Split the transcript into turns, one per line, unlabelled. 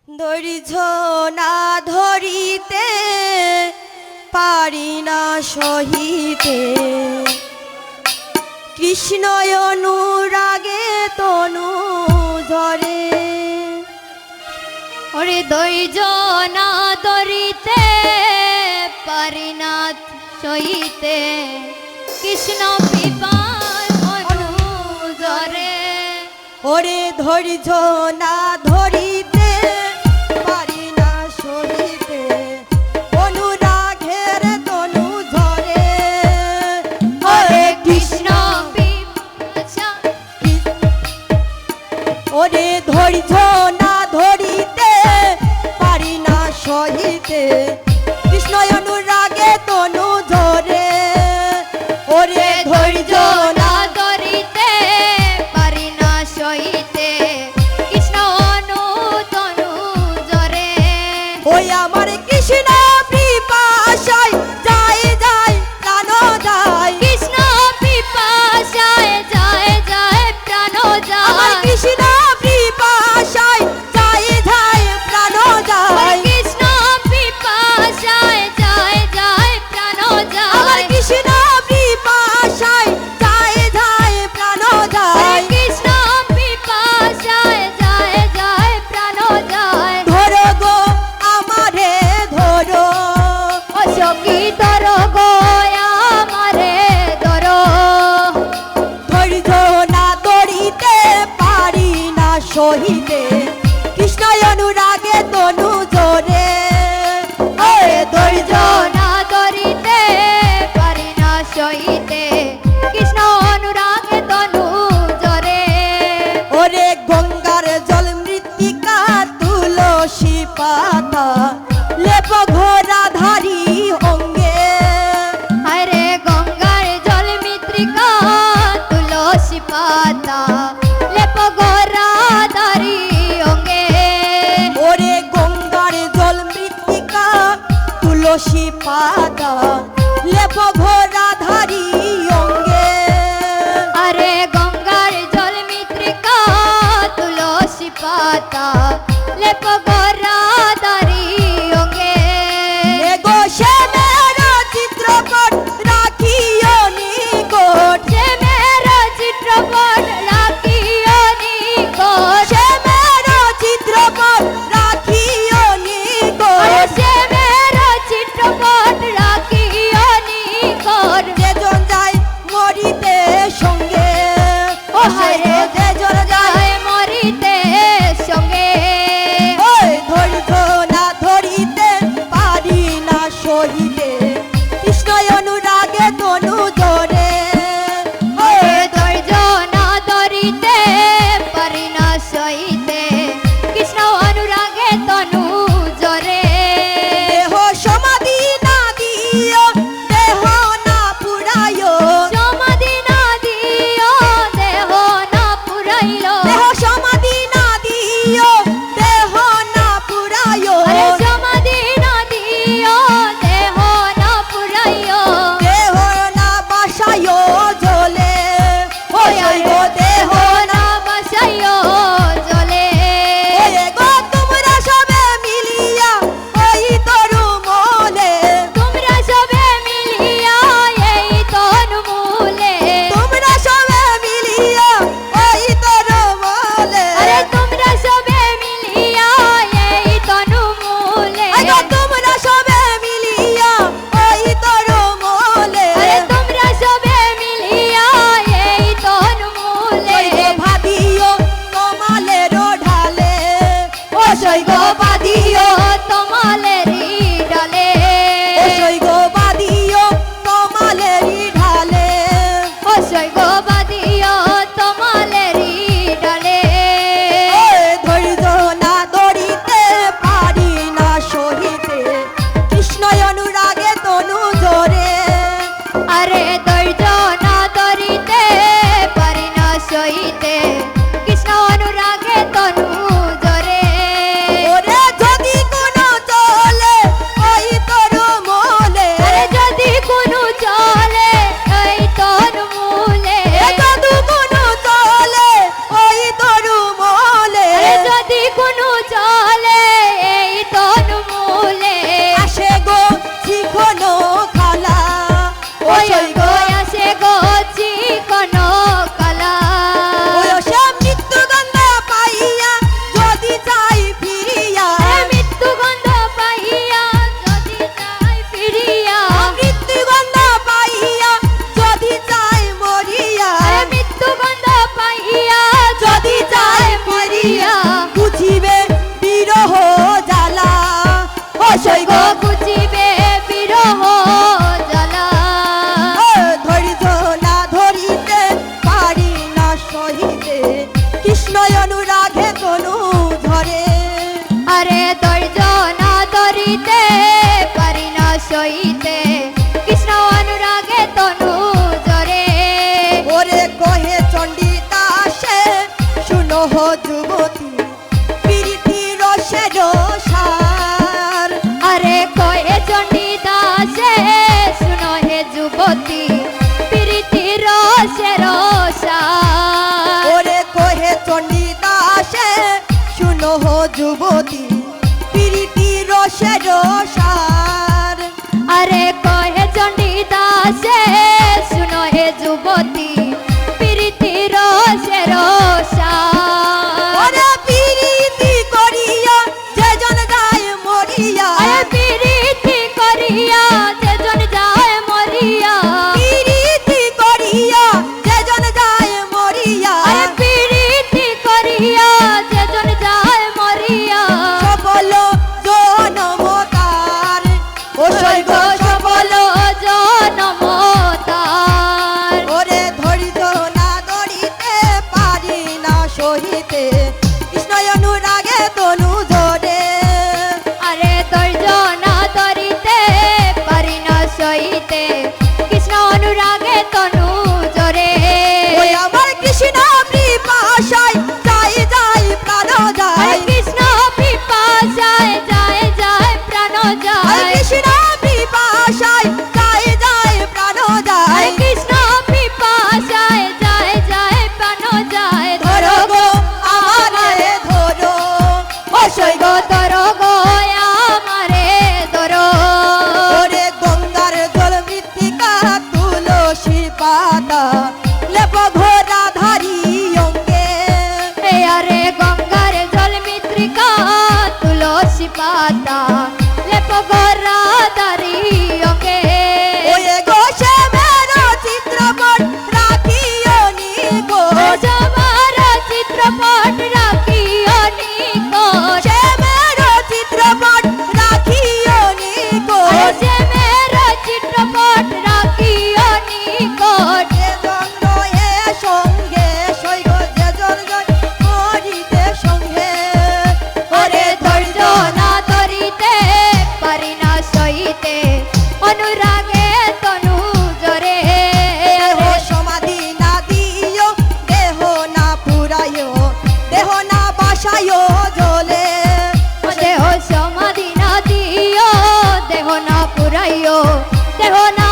ধৈর্য না ধরিতে পারি না সহিতে কৃষ্ণ অনুরাগে তনু ধরে।
ওরে ধৈর্য না ধরিতে পারি না সহিতে কৃষ্ণ পিপার অনুজরে।
ওরে ধৈর্য না ধরিতে পারি না সহিতে অনুরাগের তনু ধরে।
ওরে কৃষ্ণ পিপাসা
ওরে ধৈর্য না ধরিতে পারি না সহিতে কৃষ্ণ অনুরাগে তনু ধরে। ওরে ধৈর্য না
ধরিতে পারি না সহিতে কৃষ্ণ তনু জরে।
ওই আমার কৃষ্ণ পিপাসায় যায় যায় প্রাণ যায়।
কৃষ্ণ পিপাসায় যায় যায় প্রাণ
আমার
যায়।
কৃষ্ণ পিপাসায় যায় যায় প্রাণ যায়।
কৃষ্ণ পিপাসায় যায় যায় প্রাণ
আমার
যায়।
কৃষ্ণ পিপাসায় যায় যায় প্রাণ যায়।
কৃষ্ণ পিপাসায় যায় যায় প্রাণ যায়।
ধরো গো আমারে ধরো
ও সখী ধরো গো আমারে ধরো।
ধৈর্য না ধরিতে পারি না সহিতে কৃষ্ণ অনুরাগে তনু জোরে। ওরে ধৈর্য
না ধরিতে পারি না সহিতে কৃষ্ণ অনুরাগে তনু জরে।
ওরে গঙ্গার জল মৃত্তিকা তুলসী পাতা লেপ ঘোরা ধারি অঙ্গে।
আরে গঙ্গার জল মৃত্তিকা তুলসী পাতা লেপ গোরা দারি অঙ্গে।
ওরে গঙ্গার জল মৃত্তিকা তুলসী পাতা লেপ ঘোরা ধারি অঙ্গে।
আরে গঙ্গার জল মৃত্তিকা তুলসী পাতা লেপ গোরা দারি অঙ্গে।
এগো শ্যামের চিত্রপট রাখিও নিকট।
শ্যামের চিত্রপট রাখিও নিকট।
শ্যামের চিত্রপট রাখিও নিকট।
শ্যামের চিত্রপট রাখিও নিকট।
যেজন যায় মরিতে সঙ্গে
ও হায়রে
যেজন যায়
যায় মরিতে সঙ্গে।
ওই ধৈর্য যুবতী প্রীতি রসের সার
আরে কহে চণ্ডী দাসে শুনো হে যুবতী প্রীতি রসের সার
ওরে প্রীতি করিয়া যেজন যায় মরিয়া
আরে প্রীতি করিয়া যেজন যায় মরিয়া
প্রীতি করিয়া যেজন যায় মরিয়া
আরে প্রীতি করিয়া যেজন যায় মরিয়া
সফল জনমতার ও সৈব
সফল জনম তার
ওরে ধৈর্য না ধরিতে পারি না সহিতে কৃষ্ণ অনুরাগে তনু জোরে
আরে ধৈর্য না ধরিতে পারি না সইতে কৃষ্ণ অনুরাগে তনু জরে
ওই আমার কৃষ্ণ পিপাসায় যাই যাই প্রাণ
আরে
যায়
কৃষ্ণ পিপাসায় যায় যায় প্রাণ
আর
যায়
কৃষ্ণ পিপাসায় যাই যাই প্রাণ
আরে
যায়
কৃষ্ণ পিপাসায় যায় যায় প্রাণ যায়
ধরো গো আমারে ধরো ও সৈব
গো তর গো আমারে ধরো
ওরে গঙ্গার জল মৃত্তিকা তুলসী পাতা লেপ ঘোরা ধারি অঙ্গে
হে আরে গঙ্গার জল মিত্রিকা তুলসী পাতা লেপ গরা দারি ওকে
ওয়ে গো শ্যামের চিত্রপট রাখিও নি গো
সবার চিত্রপট রাখিও নিকট
শ্যামের চিত্রপট রাখিও নি গো
যে মের চিত্রপট রাখিও নিকট
যে চন্দ্র এ সঙ্গে সৈগ যে জয় মরিতে সঙ্গে
ওরে ধৈর্য না ধরিতে পারি না সইতে অনুরাগে তনু জরে
দেহ সমাধি না দিও দেহ না পুরাইও দেহ না বাসায়ও জলে
দেহ সমাধি না দিও দেহ না পুরাইও দেহ না